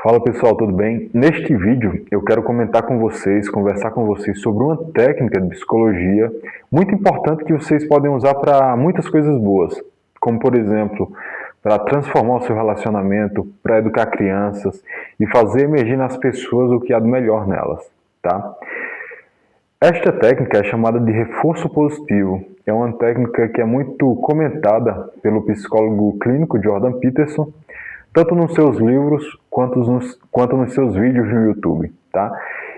Fala pessoal, tudo bem? Neste vídeo eu quero comentar com vocês, conversar com vocês sobre uma técnica de psicologia muito importante que vocês podem usar para muitas coisas boas, como por exemplo, para transformar o seu relacionamento, para educar crianças e fazer emergir nas pessoas o que há de melhor nelas, tá? Esta técnica é chamada de reforço positivo. É uma técnica que é muito comentada pelo psicólogo clínico Jordan Peterson, tanto nos seus livros quanto nos seus vídeos no YouTube, tá?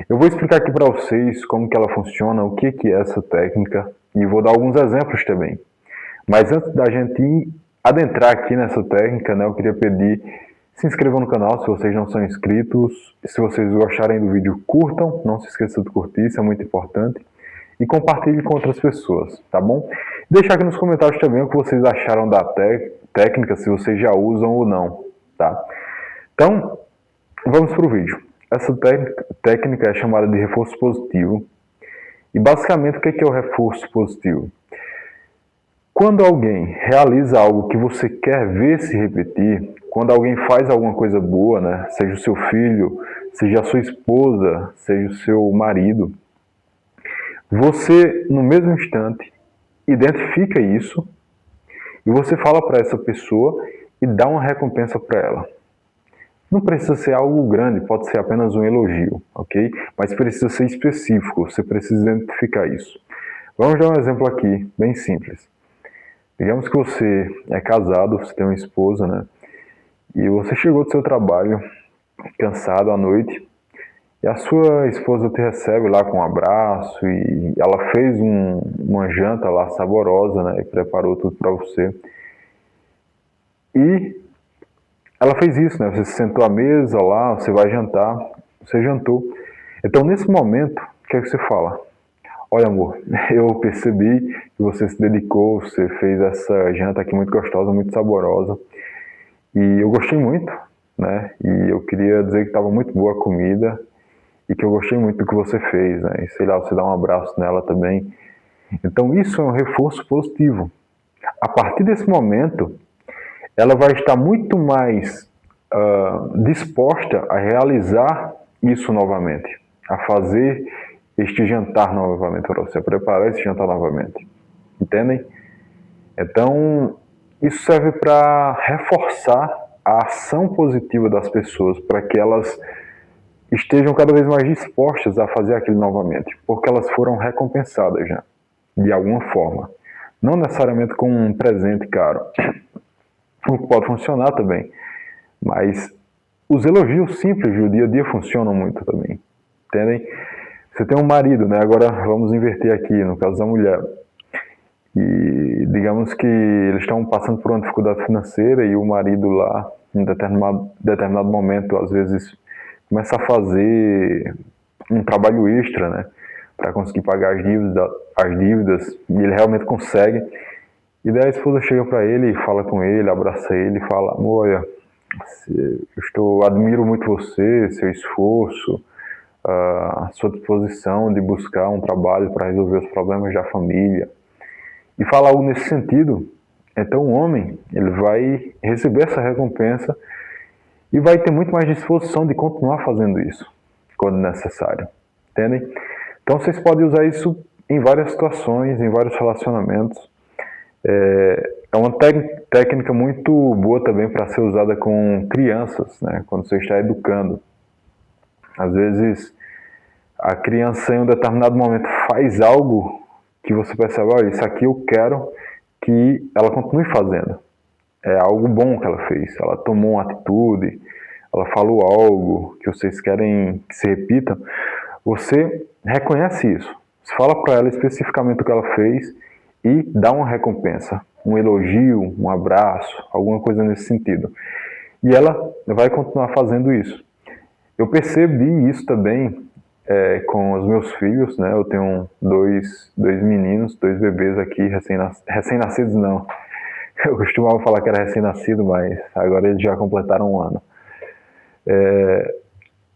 Eu vou explicar aqui para vocês como que ela funciona, o que é essa técnica e vou dar alguns exemplos também. Mas antes da gente adentrar aqui nessa técnica, né, eu queria pedir, se inscrevam no canal se vocês não são inscritos. Se vocês gostarem do vídeo, curtam, não se esqueçam de curtir, isso é muito importante. E compartilhe com outras pessoas, tá bom? Deixar aqui nos comentários também o que vocês acharam da técnica, se vocês já usam ou não, tá? Então, vamos para o vídeo. Essa técnica é chamada de reforço positivo. E basicamente o que é o reforço positivo? Quando alguém realiza algo que você quer ver se repetir, quando alguém faz alguma coisa boa, né, seja o seu filho, seja a sua esposa, seja o seu marido, você, no mesmo instante, identifica isso e você fala para essa pessoa e dá uma recompensa para ela. Não precisa ser algo grande, pode ser apenas um elogio, ok? Mas precisa ser específico, você precisa identificar isso. Vamos dar um exemplo aqui, bem simples. Digamos que você é casado, você tem uma esposa, né? E você chegou do seu trabalho, cansado à noite, e a sua esposa te recebe lá com um abraço, e ela fez uma janta lá saborosa, né? E preparou tudo para você. E ela fez isso, né? Você se sentou à mesa lá, você vai jantar, você jantou. Então, nesse momento, o que é que você fala? Olha, amor, eu percebi que você se dedicou, você fez essa janta aqui muito gostosa, muito saborosa. E eu gostei muito, né? E eu queria dizer que estava muito boa a comida e que eu gostei muito do que você fez, né? E sei lá, você dá um abraço nela também. Então, isso é um reforço positivo. A partir desse momento, ela vai estar muito mais disposta a realizar isso novamente, a fazer este jantar novamente para você, a preparar esse jantar novamente. Entendem? Então, isso serve para reforçar a ação positiva das pessoas, para que elas estejam cada vez mais dispostas a fazer aquilo novamente, porque elas foram recompensadas já, de alguma forma. Não necessariamente com um presente caro, o que pode funcionar também, mas os elogios simples do dia a dia funcionam muito também, entendem? Você tem um marido, né? Agora vamos inverter aqui, no caso da mulher. E digamos que eles estão passando por uma dificuldade financeira e o marido lá, em determinado momento, às vezes começa a fazer um trabalho extra, né? Para conseguir pagar as dívidas, e ele realmente consegue. E daí a esposa chega para ele, fala com ele, abraça ele e fala: amor, olha, admiro muito você, seu esforço, a sua disposição de buscar um trabalho para resolver os problemas da família. E fala algo nesse sentido. Então o homem, ele vai receber essa recompensa e vai ter muito mais disposição de continuar fazendo isso, quando necessário. Entendem? Então vocês podem usar isso em várias situações, em vários relacionamentos. É uma técnica muito boa também para ser usada com crianças, né? Quando você está educando. Às vezes, a criança em um determinado momento faz algo que você percebe: olha, isso aqui eu quero que ela continue fazendo. É algo bom que ela fez. Ela tomou uma atitude, ela falou algo que vocês querem que se repita. Você reconhece isso. Você fala para ela especificamente o que ela fez e dá uma recompensa, um elogio, um abraço, alguma coisa nesse sentido. E ela vai continuar fazendo isso. Eu percebi isso também com os meus filhos, né? Eu tenho dois meninos, dois bebês aqui, recém-nascidos não. Eu costumava falar que era recém-nascido, mas agora eles já completaram um ano.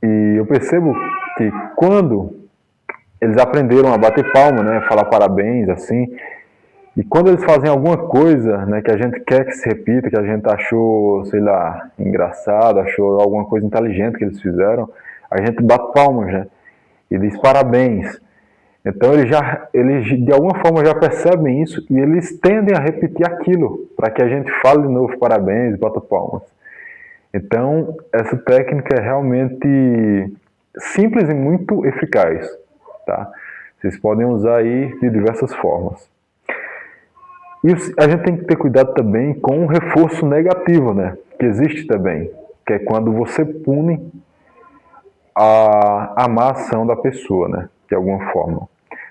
E eu percebo que quando eles aprenderam a bater palma, né, falar parabéns, assim, E quando eles fazem alguma coisa, né, que a gente quer que se repita, que a gente achou, sei lá, engraçado, achou alguma coisa inteligente que eles fizeram, a gente bate palmas, né? E diz parabéns. Então eles de alguma forma já percebem isso e eles tendem a repetir aquilo, para que a gente fale de novo parabéns e bata palmas. Então, essa técnica é realmente simples e muito eficaz, tá? Vocês podem usar aí de diversas formas. E a gente tem que ter cuidado também com o reforço negativo, né? Que existe também, que é quando você pune a má ação da pessoa, né? De alguma forma.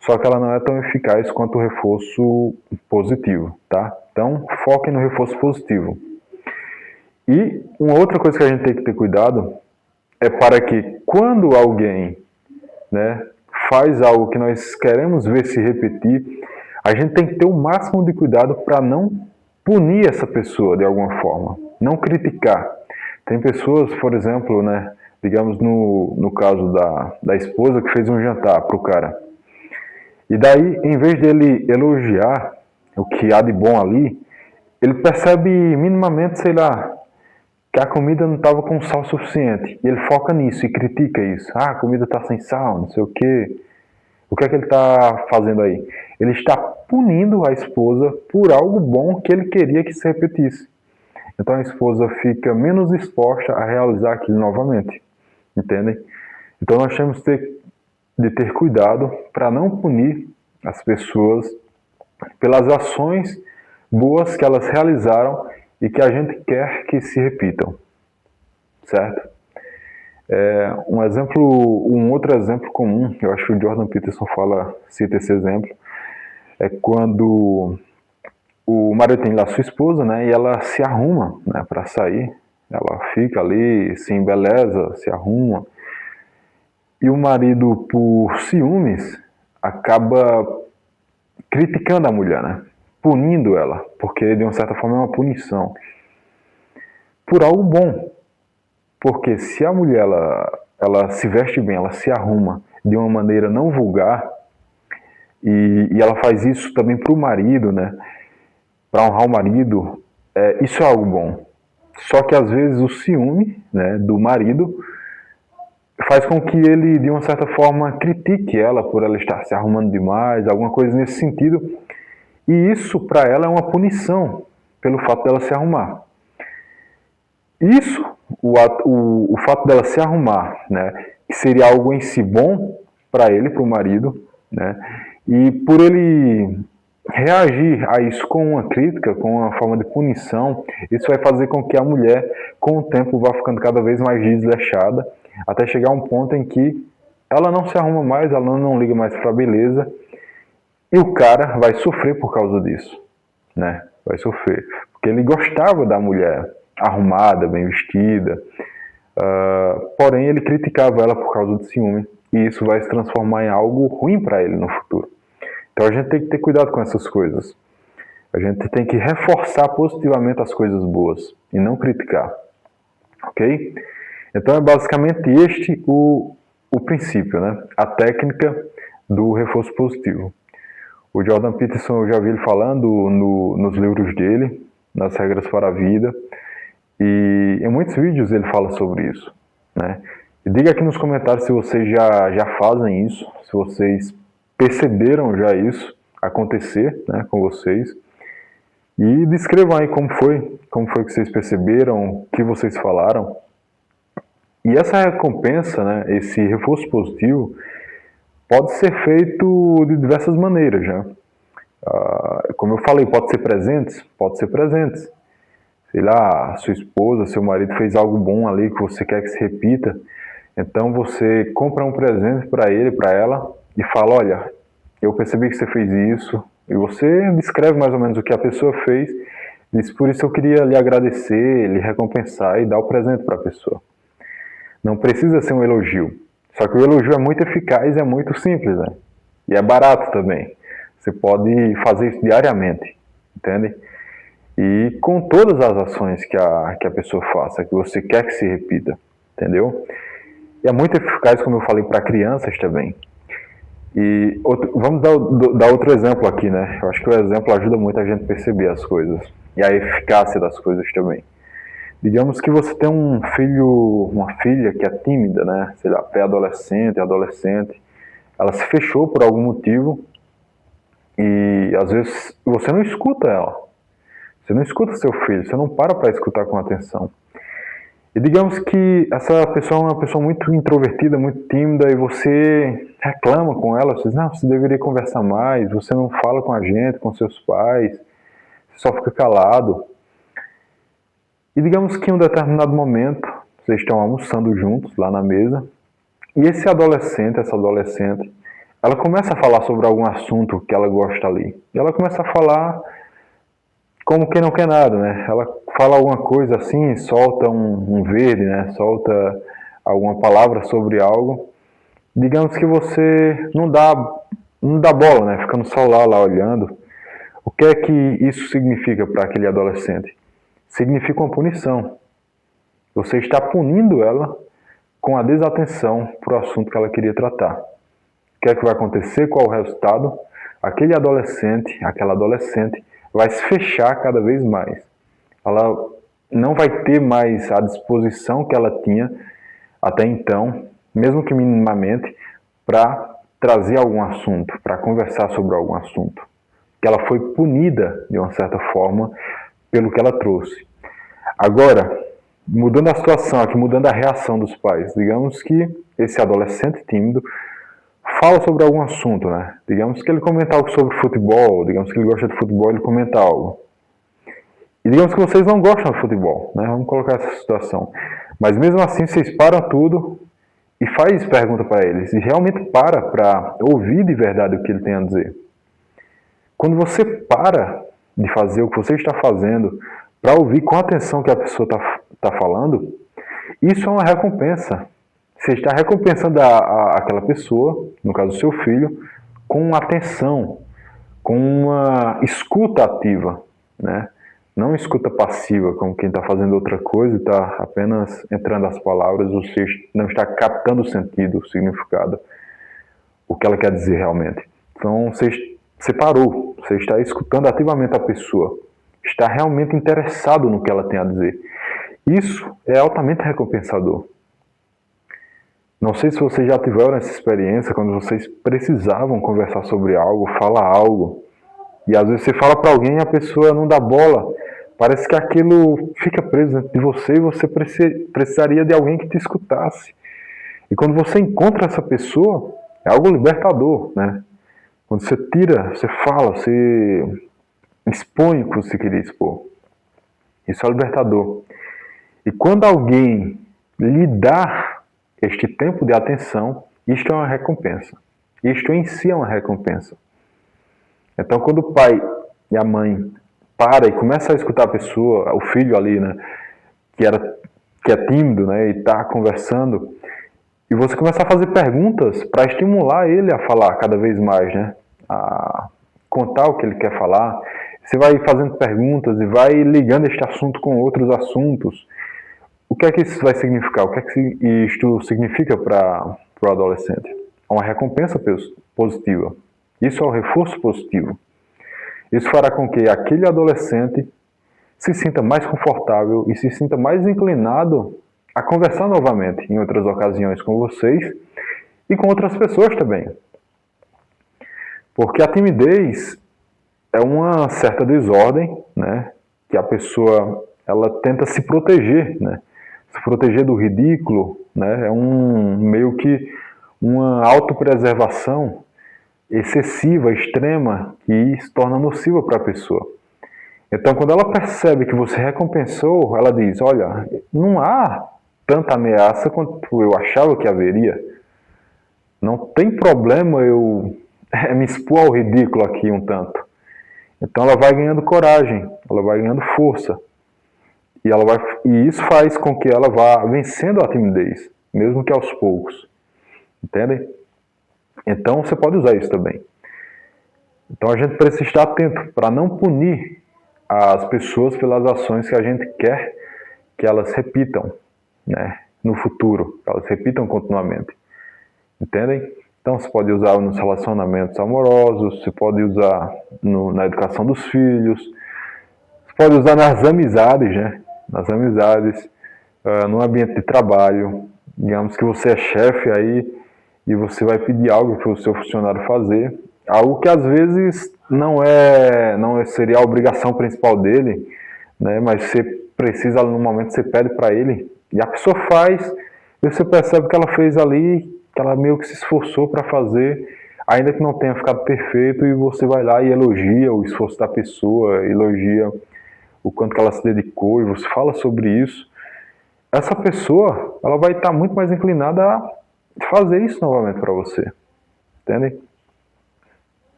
Só que ela não é tão eficaz quanto o reforço positivo, tá? Então, foquem no reforço positivo. E uma outra coisa que a gente tem que ter cuidado é para que quando alguém, né, faz algo que nós queremos ver se repetir, a gente tem que ter o máximo de cuidado para não punir essa pessoa de alguma forma, não criticar. Tem pessoas, por exemplo, né, digamos no caso da esposa que fez um jantar para o cara. E daí, em vez dele elogiar o que há de bom ali, ele percebe minimamente, sei lá, que a comida não estava com sal suficiente. E ele foca nisso e critica isso. Ah, a comida está sem sal, não sei o quê. O que é que ele está fazendo aí? Ele está punindo a esposa por algo bom que ele queria que se repetisse. Então a esposa fica menos exposta a realizar aquilo novamente. Entendem? Então nós temos de ter cuidado para não punir as pessoas pelas ações boas que elas realizaram e que a gente quer que se repitam, certo? Um outro exemplo comum, eu acho que o Jordan Peterson cita esse exemplo, é quando o marido tem lá sua esposa, né, e ela se arruma, né, para sair, ela fica ali, se embeleza, se arruma, e o marido, por ciúmes, acaba criticando a mulher, né, punindo ela, porque de uma certa forma é uma punição, por algo bom. Porque se a mulher ela se veste bem, ela se arruma de uma maneira não vulgar, e ela faz isso também para o marido, né? Para honrar o marido, isso é algo bom. Só que às vezes o ciúme, né, do marido faz com que ele, de uma certa forma, critique ela por ela estar se arrumando demais, alguma coisa nesse sentido. E isso para ela é uma punição pelo fato dela se arrumar. Isso, o fato dela se arrumar, né, que seria algo em si bom para ele, para o marido, né, e por ele reagir a isso com uma crítica, com uma forma de punição, isso vai fazer com que a mulher, com o tempo, vá ficando cada vez mais desleixada, até chegar a um ponto em que ela não se arruma mais, ela não liga mais para a beleza, e o cara vai sofrer por causa disso, né, vai sofrer, porque ele gostava da mulher arrumada, bem vestida, porém ele criticava ela por causa do ciúme, e isso vai se transformar em algo ruim para ele no futuro. Então a gente tem que ter cuidado com essas coisas. A gente tem que reforçar positivamente as coisas boas e não criticar, ok? Então é basicamente este o princípio, né? A técnica do reforço positivo. O Jordan Peterson, eu já vi ele falando nos livros dele, nas regras para a vida, e em muitos vídeos ele fala sobre isso, né? E diga aqui nos comentários se vocês já fazem isso, se vocês perceberam já isso acontecer, né, com vocês. E descrevam aí como foi que vocês perceberam, o que vocês falaram. E essa recompensa, né, esse reforço positivo, pode ser feito de diversas maneiras, né? Como eu falei, pode ser presentes. Sei lá, sua esposa, seu marido fez algo bom ali que você quer que se repita, então você compra um presente para ele, para ela, e fala, olha, eu percebi que você fez isso, e você descreve mais ou menos o que a pessoa fez, diz, por isso eu queria lhe agradecer, lhe recompensar e dar o presente para a pessoa. Não precisa ser um elogio, só que o elogio é muito eficaz e é muito simples, né? E é barato também. Você pode fazer isso diariamente, entende? E com todas as ações que a pessoa faça, que você quer que se repita, entendeu? E é muito eficaz, como eu falei, para crianças também. E vamos dar outro exemplo aqui, né? Eu acho que o exemplo ajuda muito a gente a perceber as coisas e a eficácia das coisas também. Digamos que você tem um filho, uma filha que é tímida, né? Sei lá, pré-adolescente, adolescente. Ela se fechou por algum motivo e às vezes você não escuta ela. Você não escuta seu filho, você não para escutar com atenção. E digamos que essa pessoa é uma pessoa muito introvertida, muito tímida, e você reclama com ela, você diz, não, você deveria conversar mais, você não fala com a gente, com seus pais, você só fica calado. E digamos que em um determinado momento, vocês estão almoçando juntos lá na mesa, e esse adolescente, essa adolescente, ela começa a falar sobre algum assunto que ela gosta ali. E ela começa a falar como quem não quer nada, né? Ela fala alguma coisa assim, solta um verde, né? Solta alguma palavra sobre algo. Digamos que você não dá bola, né? Fica no celular lá olhando. O que é que isso significa para aquele adolescente? Significa uma punição. Você está punindo ela com a desatenção para o assunto que ela queria tratar. O que é que vai acontecer? Qual o resultado? Aquele adolescente, aquela adolescente, vai se fechar cada vez mais. Ela não vai ter mais a disposição que ela tinha até então, mesmo que minimamente, para trazer algum assunto, para conversar sobre algum assunto. Que ela foi punida, de uma certa forma, pelo que ela trouxe. Agora, mudando a situação aqui, mudando a reação dos pais, digamos que esse adolescente tímido fala sobre algum assunto, né? Digamos que ele comenta algo sobre futebol, digamos que ele gosta de futebol, ele comenta algo. E digamos que vocês não gostam de futebol, né? Vamos colocar essa situação. Mas mesmo assim, vocês param tudo e faz pergunta para eles. E realmente para ouvir de verdade o que ele tem a dizer. Quando você para de fazer o que você está fazendo para ouvir com atenção o que a pessoa está falando, isso é uma recompensa. Você está recompensando aquela pessoa, no caso o seu filho, com atenção, com uma escuta ativa, né? Não escuta passiva, como quem está fazendo outra coisa e está apenas entrando as palavras, você não está captando o sentido, o significado, o que ela quer dizer realmente. Então você parou, você está escutando ativamente a pessoa, está realmente interessado no que ela tem a dizer. Isso é altamente recompensador. Não sei se vocês já tiveram essa experiência quando vocês precisavam conversar sobre algo, falar algo, e às vezes você fala para alguém e a pessoa não dá bola. Parece que aquilo fica preso dentro de você e você precisaria de alguém que te escutasse. E quando você encontra essa pessoa, é algo libertador, né? Quando você tira, você fala, você expõe o que você queria expor. Isso é libertador. E quando alguém lhe dá este tempo de atenção, isto é uma recompensa. Isto em si é uma recompensa. Então, quando o pai e a mãe para e começa a escutar a pessoa, o filho ali, né, que é tímido, né, e está conversando, e você começa a fazer perguntas para estimular ele a falar cada vez mais, né, a contar o que ele quer falar. Você vai fazendo perguntas e vai ligando este assunto com outros assuntos. O que é que isso vai significar? O que é que isto significa para o adolescente? É uma recompensa positiva. Isso é o reforço positivo. Isso fará com que aquele adolescente se sinta mais confortável e se sinta mais inclinado a conversar novamente em outras ocasiões com vocês e com outras pessoas também. Porque a timidez é uma certa desordem, né, que a pessoa ela tenta se proteger, né, se proteger do ridículo, né, é meio que uma autopreservação excessiva, extrema, que se torna nociva para a pessoa. Então, quando ela percebe que você recompensou, ela diz, olha, não há tanta ameaça quanto eu achava que haveria. Não tem problema eu me expor ao ridículo aqui um tanto. Então ela vai ganhando coragem, ela vai ganhando força. E isso faz com que ela vá vencendo a timidez, mesmo que aos poucos. Entendem? Então você pode usar isso também. Então a gente precisa estar atento para não punir as pessoas pelas ações que a gente quer que elas repitam, né, no futuro, que elas repitam continuamente. Entendem? Então você pode usar nos relacionamentos amorosos, você pode usar na educação dos filhos, você pode usar nas amizades, né? Nas amizades, no ambiente de trabalho. Digamos que você é chefe aí e você vai pedir algo para o seu funcionário fazer, algo que às vezes não seria a obrigação principal dele, né? Mas você precisa, no momento, você pede para ele, e a pessoa faz, e você percebe que ela fez ali, que ela meio que se esforçou para fazer, ainda que não tenha ficado perfeito, e você vai lá e elogia o esforço da pessoa, elogia o quanto que ela se dedicou, e você fala sobre isso. Essa pessoa, ela vai estar muito mais inclinada a fazer isso novamente para você, entende?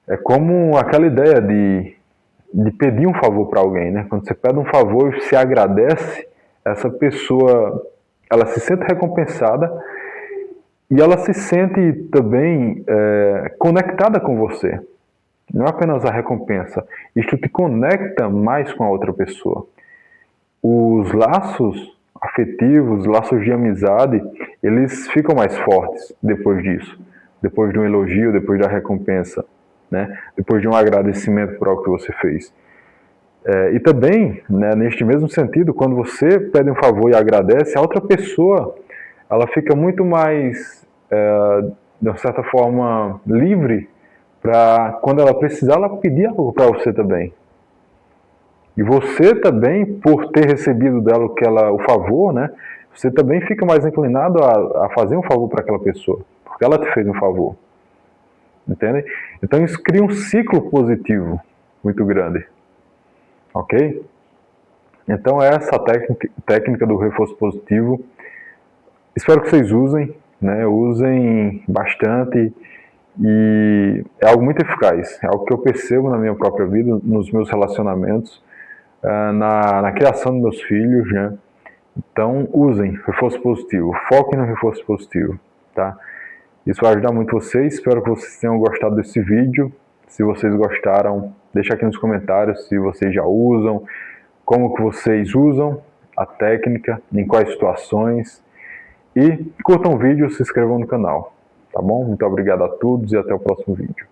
É como aquela ideia de pedir um favor para alguém, né? Quando você pede um favor e se agradece, essa pessoa, ela se sente recompensada e ela se sente também conectada com você. Não é apenas a recompensa, isto te conecta mais com a outra pessoa. Os laços afetivos, laços de amizade, eles ficam mais fortes depois disso, depois de um elogio, depois da recompensa, né? Depois de um agradecimento por algo que você fez. E também, né, neste mesmo sentido, quando você pede um favor e agradece, a outra pessoa, ela fica muito mais, de uma certa forma, livre para, quando ela precisar, ela pedir algo para você também. E você também, por ter recebido dela o favor, né, você também fica mais inclinado a fazer um favor para aquela pessoa, porque ela te fez um favor. Entende? Então isso cria um ciclo positivo muito grande. Ok? Então essa técnica do reforço positivo, espero que vocês usem, né, usem bastante, e é algo muito eficaz, é algo que eu percebo na minha própria vida, nos meus relacionamentos, na criação dos meus filhos, né? Então usem reforço positivo, foquem no reforço positivo, tá? Isso vai ajudar muito vocês, espero que vocês tenham gostado desse vídeo. Se vocês gostaram, deixa aqui nos comentários se vocês já usam, como que vocês usam a técnica, em quais situações. E curtam o vídeo, se inscrevam no canal, tá bom? Muito obrigado a todos e até o próximo vídeo.